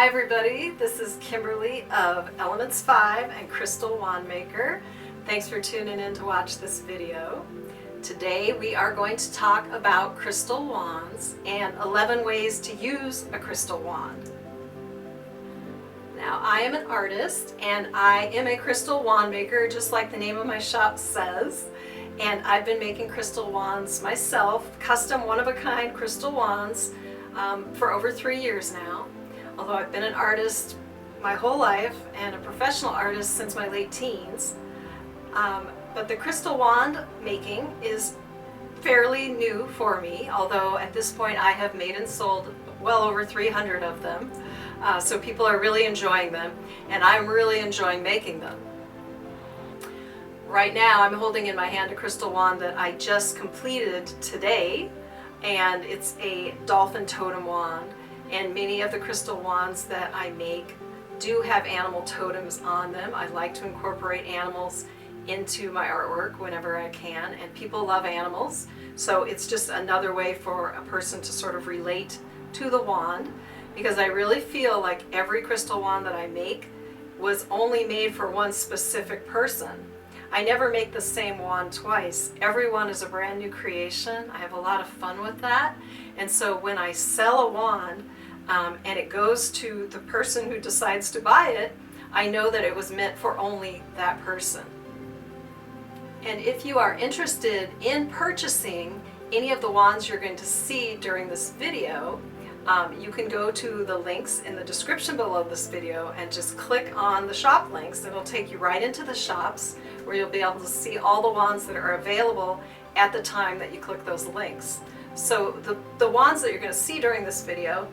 Hi everybody, this is Kimberly of Elements 5 and Crystal Wand Maker. Thanks for tuning in to watch this video. Today we are going to talk about crystal wands and 11 ways to use a crystal wand. Now I am an artist and I am a crystal wand maker, just like the name of my shop says. And I've been making crystal wands myself, custom one-of-a-kind crystal wands for over 3 years now. Although I've been an artist my whole life and a professional artist since my late teens. But the crystal wand making is fairly new for me, although at this point I have made and sold well over 300 of them. So people are really enjoying them, and I'm really enjoying making them. Right now I'm holding in my hand a crystal wand that I just completed today, and it's a dolphin totem wand. And many of the crystal wands that I make do have animal totems on them. I like to incorporate animals into my artwork whenever I can, and people love animals, so it's just another way for a person to sort of relate to the wand, because I really feel like every crystal wand that I make was only made for one specific person. I never make the same wand twice. Every one is a brand new creation. I have a lot of fun with that, and so when I sell a wand and it goes to the person who decides to buy it, I know that it was meant for only that person. And if you are interested in purchasing any of the wands you're going to see during this video, you can go to the links in the description below this video and just click on the shop links, and it'll take you right into the shops where you'll be able to see all the wands that are available at the time that you click those links. So the wands that you're going to see during this video,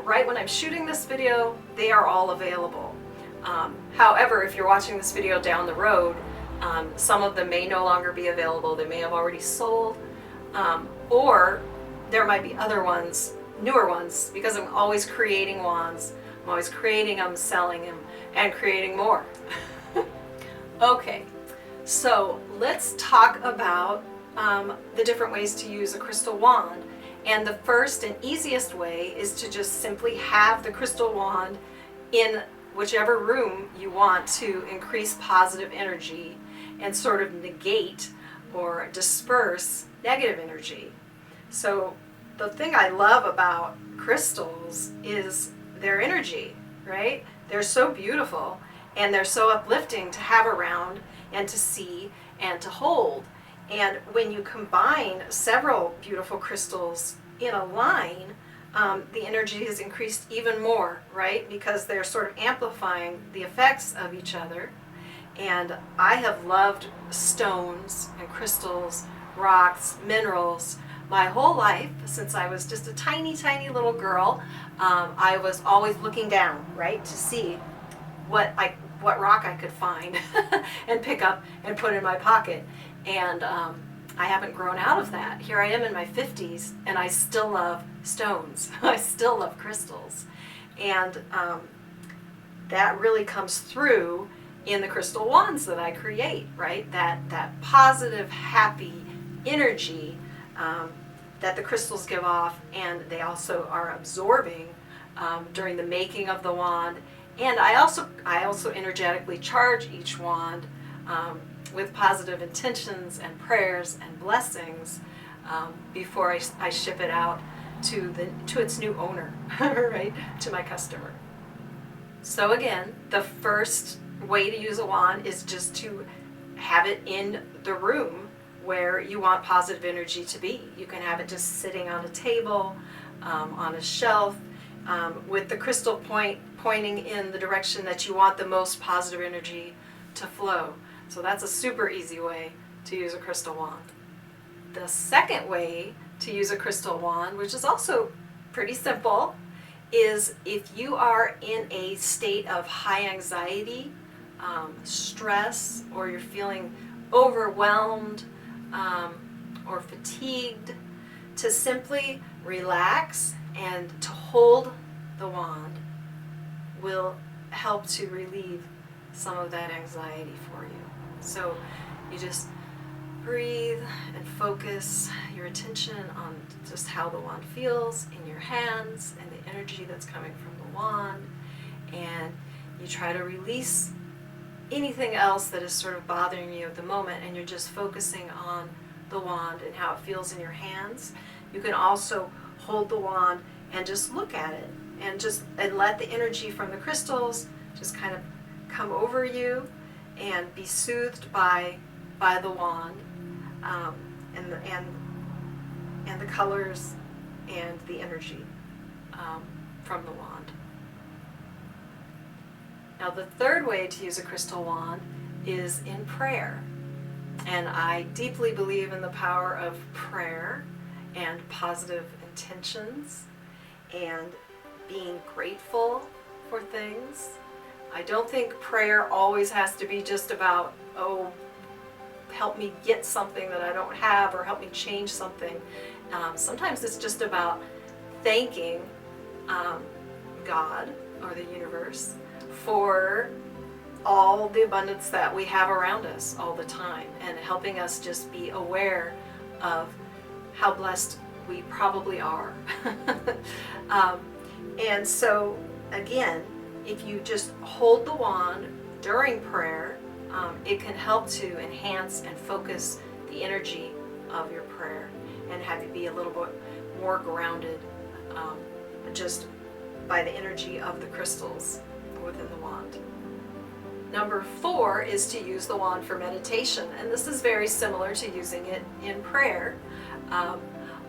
right when I'm shooting this video, they are all available. However, if you're watching this video down the road, some of them may no longer be available. They may have already sold, or there might be other ones, newer ones, because I'm always creating wands. I'm always creating them, selling them, and creating more. Okay, so let's talk about the different ways to use a crystal wand. And the first and easiest way is to just simply have the crystal wand in whichever room you want to increase positive energy and sort of negate or disperse negative energy. So the thing I love about crystals is their energy, right? They're so beautiful and they're so uplifting to have around and to see and to hold. And when you combine several beautiful crystals in a line, the energy is increased even more, right? Because they're sort of amplifying the effects of each other. And I have loved stones and crystals, rocks, minerals, my whole life. Since I was just a tiny, tiny little girl, I was always looking down, right, to see what rock I could find and pick up and put in my pocket. And I haven't grown out of that. Here I am in my 50s, and I still love stones. I still love crystals. And that really comes through in the crystal wands that I create, right? That positive, happy energy that the crystals give off, and they also are absorbing during the making of the wand. And I also energetically charge each wand with positive intentions and prayers and blessings before I ship it out to its new owner, right, to my customer. So again, the first way to use a wand is just to have it in the room where you want positive energy to be. You can have it just sitting on a table, on a shelf, with the crystal pointing in the direction that you want the most positive energy to flow. So that's a super easy way to use a crystal wand. The second way to use a crystal wand, which is also pretty simple, is if you are in a state of high anxiety, stress, or you're feeling overwhelmed or fatigued, to simply relax and to hold the wand will help to relieve some of that anxiety for you. So you just breathe and focus your attention on just how the wand feels in your hands and the energy that's coming from the wand, and you try to release anything else that is sort of bothering you at the moment, and you're just focusing on the wand and how it feels in your hands. You can also hold the wand and just look at it and let the energy from the crystals just kind of come over you and be soothed by the wand, and the colors and the energy from the wand. Now, the third way to use a crystal wand is in prayer. And I deeply believe in the power of prayer and positive intentions and being grateful for things. I don't think prayer always has to be just about, oh, help me get something that I don't have, or help me change something. Sometimes it's just about thanking God or the universe for all the abundance that we have around us all the time, and helping us just be aware of how blessed we probably are. And so again, if you just hold the wand during prayer, it can help to enhance and focus the energy of your prayer and have you be a little bit more grounded, just by the energy of the crystals within the wand. Number 4 is to use the wand for meditation, and this is very similar to using it in prayer,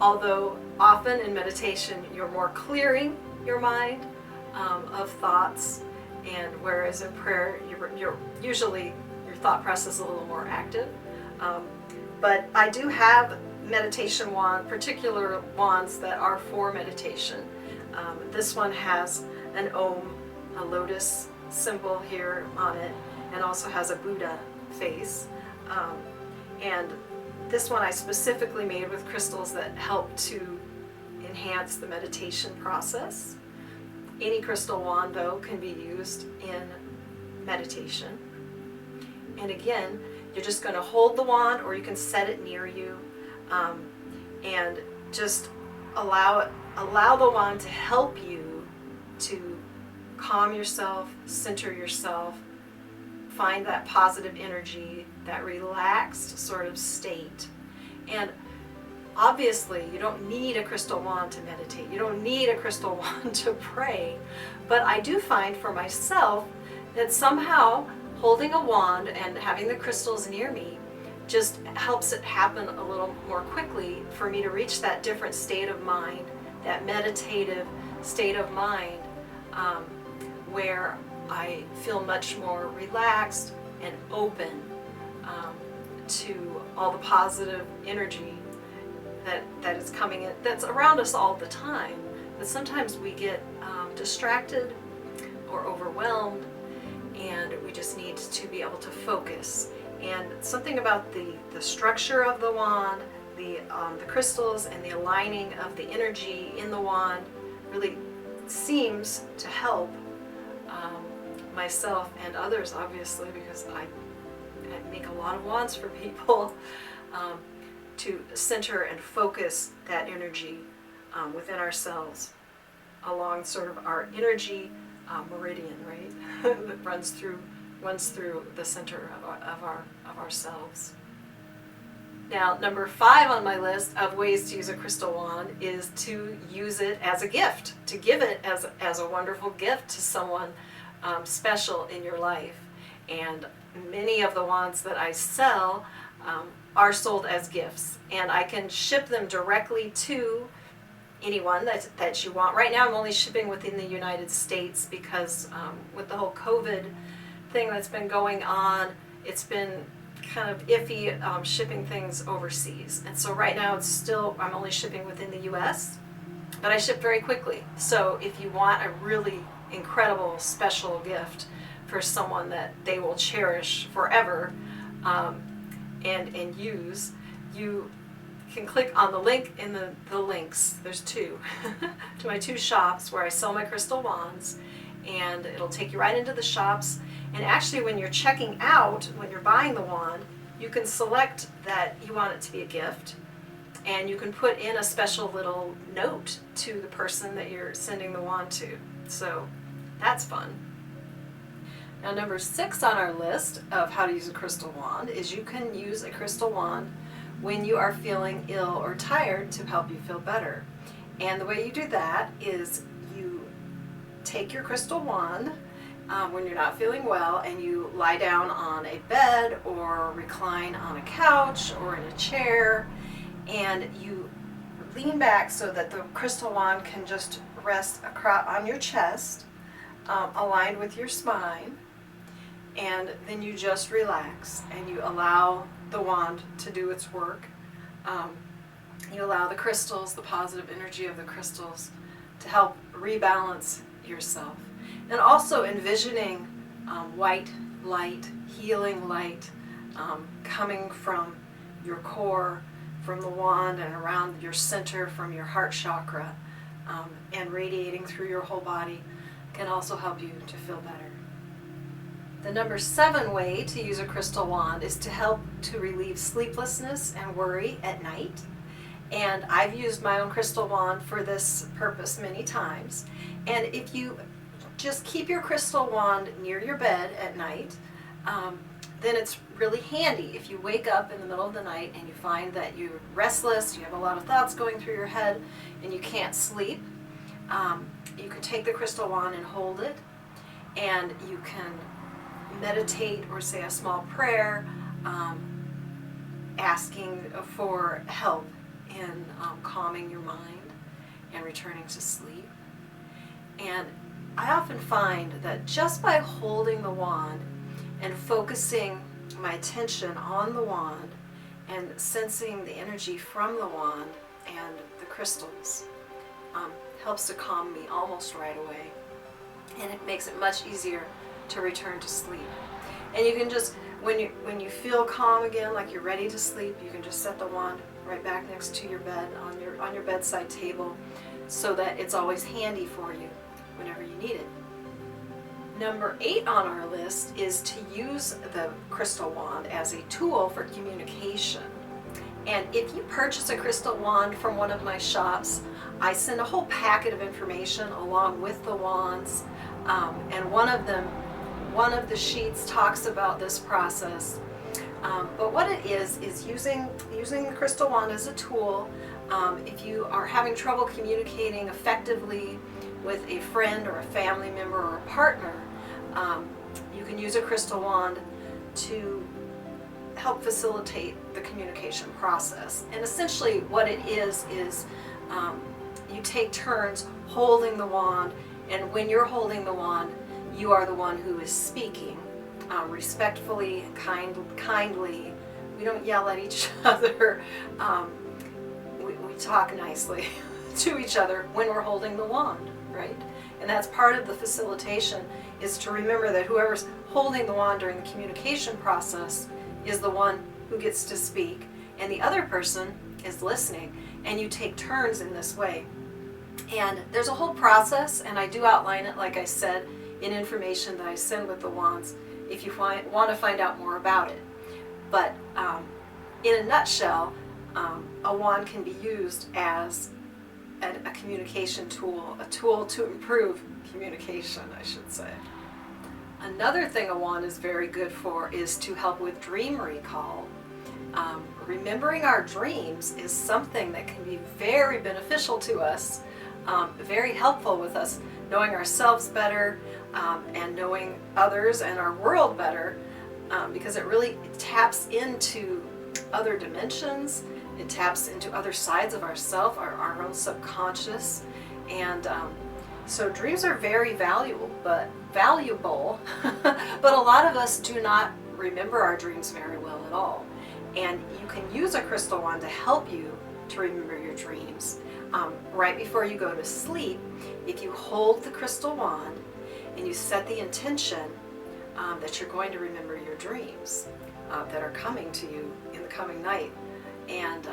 although often in meditation you're more clearing your mind of thoughts, and whereas in prayer you're usually your thought process is a little more active. But I do have meditation wand, particular wands that are for meditation. This one has an Om, a lotus symbol here on it, and also has a Buddha face. And this one I specifically made with crystals that help to enhance the meditation process. Any crystal wand, though, can be used in meditation. And again, you're just going to hold the wand, or you can set it near you, and just allow the wand to help you to calm yourself, center yourself, find that positive energy, that relaxed sort of state. And obviously, you don't need a crystal wand to meditate. You don't need a crystal wand to pray. But I do find for myself that somehow holding a wand and having the crystals near me just helps it happen a little more quickly for me to reach that different state of mind, that meditative state of mind, where I feel much more relaxed and open to all the positive energy that is coming in, that's around us all the time. But sometimes we get distracted or overwhelmed, and we just need to be able to focus. And something about the structure of the wand, the crystals, and the aligning of the energy in the wand really seems to help myself and others, obviously, because I make a lot of wands for people, to center and focus that energy within ourselves along sort of our energy meridian, right? that runs through the center of ourselves. Now, number 5 on my list of ways to use a crystal wand is to use it as a gift, to give it as a wonderful gift to someone special in your life. And many of the wands that I sell are sold as gifts, and I can ship them directly to anyone that you want. Right now I'm only shipping within the United States because with the whole COVID thing that's been going on, it's been kind of iffy shipping things overseas. And so right now I'm only shipping within the US, but I ship very quickly. So if you want a really incredible special gift for someone that they will cherish forever and use, you can click on the link in the links. There's 2 to my 2 shops where I sell my crystal wands, and it'll take you right into the shops. And actually, when you're checking out, when you're buying the wand, you can select that you want it to be a gift, and you can put in a special little note to the person that you're sending the wand to. So that's fun. Now, number 6 on our list of how to use a crystal wand is you can use a crystal wand when you are feeling ill or tired to help you feel better. And the way you do that is you take your crystal wand when you're not feeling well, and you lie down on a bed or recline on a couch or in a chair, and you lean back so that the crystal wand can just rest on your chest, aligned with your spine, and then you just relax and you allow the wand to do its work. You allow the crystals, the positive energy of the crystals, to help rebalance yourself. And also envisioning white light, healing light, coming from your core, from the wand and around your center, from your heart chakra, and radiating through your whole body can also help you to feel better. The number 7 way to use a crystal wand is to help to relieve sleeplessness and worry at night. And I've used my own crystal wand for this purpose many times. And if you just keep your crystal wand near your bed at night, then it's really handy if you wake up in the middle of the night and you find that you're restless, you have a lot of thoughts going through your head, and you can't sleep. You can take the crystal wand and hold it, and you can meditate or say a small prayer, asking for help in calming your mind and returning to sleep. And I often find that just by holding the wand and focusing my attention on the wand and sensing the energy from the wand and the crystals helps to calm me almost right away. And it makes it much easier to return to sleep. And you can just, when you feel calm again, like you're ready to sleep, you can just set the wand right back next to your bed on your bedside table, so that it's always handy for you whenever you need it. Number 8 on our list is to use the crystal wand as a tool for communication. And if you purchase a crystal wand from one of my shops, I send a whole packet of information along with the wands, and one of the sheets talks about this process. But what it is using the crystal wand as a tool. If you are having trouble communicating effectively with a friend or a family member or a partner, you can use a crystal wand to help facilitate the communication process. And essentially what it is you take turns holding the wand, and when you're holding the wand, you are the one who is speaking respectfully and kindly. We don't yell at each other. We talk nicely to each other when we're holding the wand, right? And that's part of the facilitation, is to remember that whoever's holding the wand during the communication process is the one who gets to speak, and the other person is listening, and you take turns in this way. And there's a whole process, and I do outline it, like I said, in information that I send with the wands if you want to find out more about it. But in a nutshell, a wand can be used as a communication tool, a tool to improve communication, I should say. Another thing a wand is very good for is to help with dream recall. Remembering our dreams is something that can be very beneficial to us, very helpful with us knowing ourselves better, and knowing others and our world better, because it really taps into other dimensions. It taps into other sides of ourself, our own subconscious, and so dreams are very valuable, but a lot of us do not remember our dreams very well at all. And you can use a crystal wand to help you to remember your dreams. Right before you go to sleep, if you hold the crystal wand and you set the intention that you're going to remember your dreams that are coming to you in the coming night, and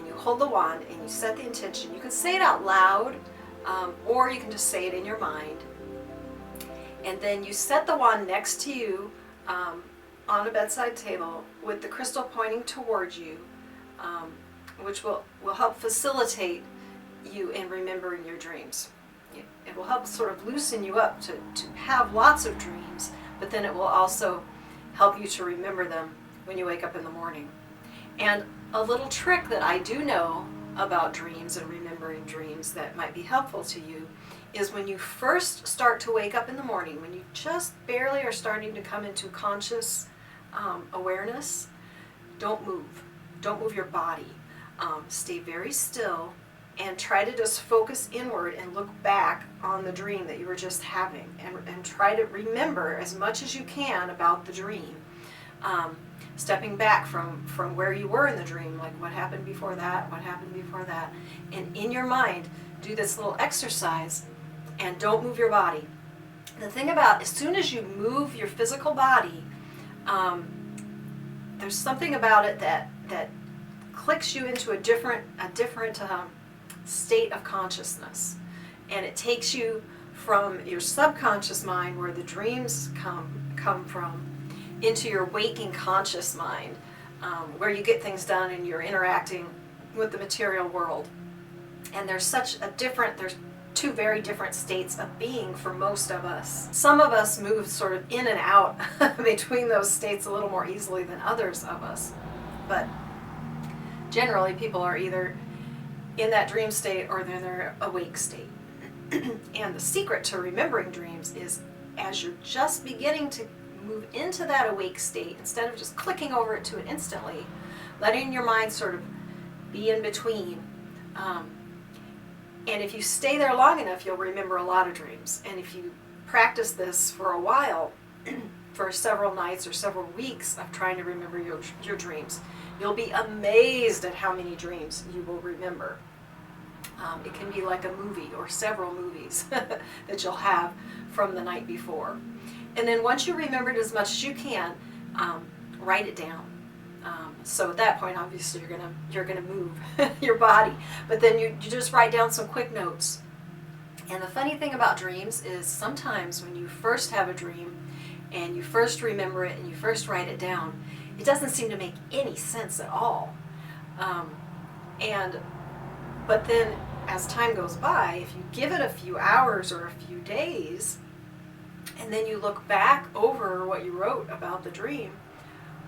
you hold the wand and you set the intention, you can say it out loud, or you can just say it in your mind, and then you set the wand next to you on a bedside table with the crystal pointing towards you, which will help facilitate you in remembering your dreams. it will help sort of loosen you up to have lots of dreams, but then it will also help you to remember them when you wake up in the morning. And a little trick that I do know about dreams and remembering dreams that might be helpful to you is when you first start to wake up in the morning, when you just barely are starting to come into conscious awareness, don't move. Don't move your body. Stay very still and try to just focus inward and look back on the dream that you were just having, and try to remember as much as you can about the dream. Stepping back from where you were in the dream, like what happened before that, and in your mind do this little exercise and don't move your body. The thing about, as soon as you move your physical body, there's something about it that clicks you into a different state of consciousness, and it takes you from your subconscious mind, where the dreams come from, into your waking conscious mind, where you get things done and you're interacting with the material world. And there's two very different states of being for most of us. Some of us move sort of in and out between those states a little more easily than others of us, but generally people are either in that dream state or they're in their awake state. And the secret to remembering dreams is, as you're just beginning to move into that awake state, instead of just clicking over it to it instantly, letting your mind sort of be in between. And if you stay there long enough, you'll remember a lot of dreams. And if you practice this for a while, for several nights or several weeks of trying to remember your dreams, you'll be amazed at how many dreams you will remember. It can be like a movie or several movies that you'll have from the night before. And then once you remembered as much as you can, write it down. So at that point, obviously, you're gonna move your body, but then you just write down some quick notes. And the funny thing about dreams is, sometimes when you first have a dream and you first remember it and you first write it down, it doesn't seem to make any sense at all. But then as time goes by, if you give it a few hours or a few days, and then you look back over what you wrote about the dream,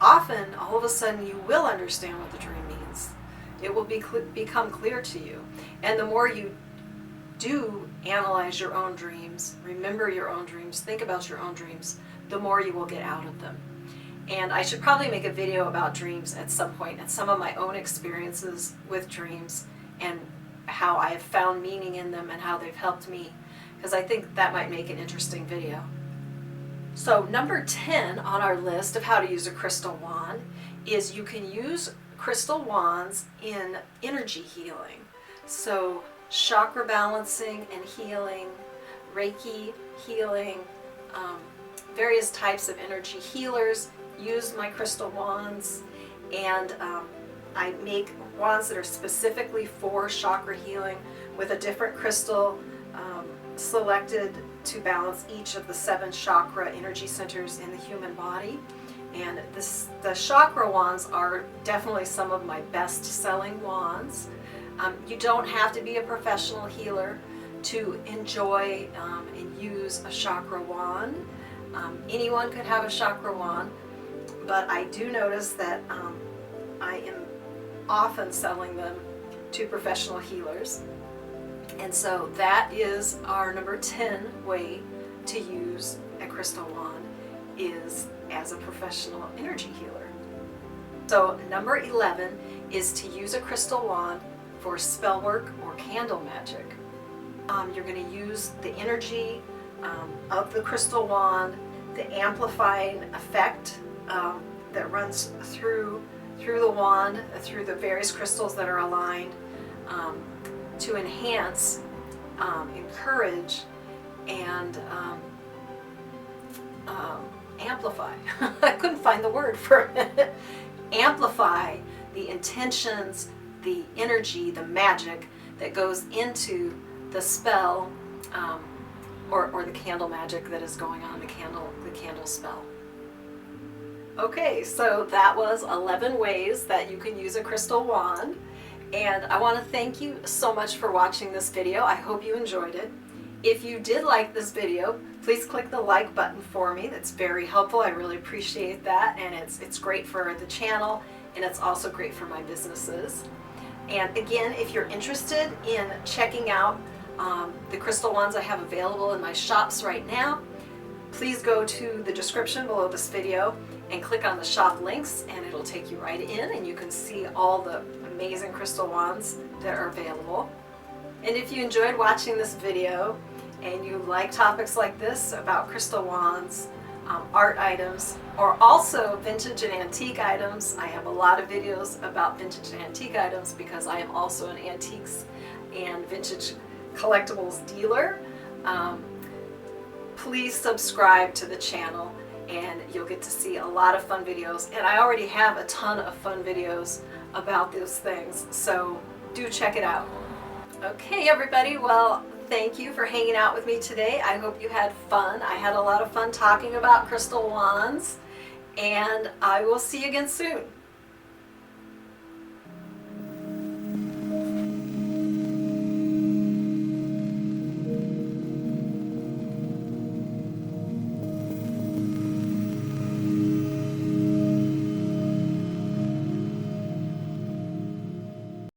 often, all of a sudden, you will understand what the dream means. It will become clear to you. And the more you do analyze your own dreams, remember your own dreams, think about your own dreams, the more you will get out of them. And I should probably make a video about dreams at some point, and some of my own experiences with dreams, and how I have found meaning in them and how they've helped me, because I think that might make an interesting video. So number 10 on our list of how to use a crystal wand is, you can use crystal wands in energy healing. So chakra balancing and healing, Reiki healing, various types of energy healers use my crystal wands, and I make wands that are specifically for chakra healing with a different crystal selected to balance each of the 7 chakra energy centers in the human body. And the chakra wands are definitely some of my best selling wands. You don't have to be a professional healer to enjoy and use a chakra wand. Anyone could have a chakra wand, but I do notice that I am often selling them to professional healers. And so that is our number 10 way to use a crystal wand, is as a professional energy healer. So number 11 is to use a crystal wand for spell work or candle magic. You're going to use the energy of the crystal wand, the amplifying effect that runs through the wand, through the various crystals that are aligned, to enhance, encourage, and amplify. I couldn't find the word for a minute. Amplify the intentions, the energy, the magic that goes into the spell, or the candle magic that is going on, the candle spell. Okay, so that was 11 ways that you can use a crystal wand. And I want to thank you so much for watching this video. I hope you enjoyed it. If you did like this video, please click the like button for me. That's very helpful. I really appreciate that, and it's great for the channel, and it's also great for my businesses. And again, if you're interested in checking out the crystal wands I have available in my shops right now, please go to the description below this video and click on the shop links, and it'll take you right in, and you can see all the amazing crystal wands that are available. And if you enjoyed watching this video and you like topics like this about crystal wands, art items, or also vintage and antique items, I have a lot of videos about vintage and antique items because I am also an antiques and vintage collectibles dealer. Please subscribe to the channel and you'll get to see a lot of fun videos. And I already have a ton of fun videos about those things, so do check it out. Okay, everybody, well, thank you for hanging out with me today. I hope you had fun. I had a lot of fun talking about crystal wands, and I will see you again soon.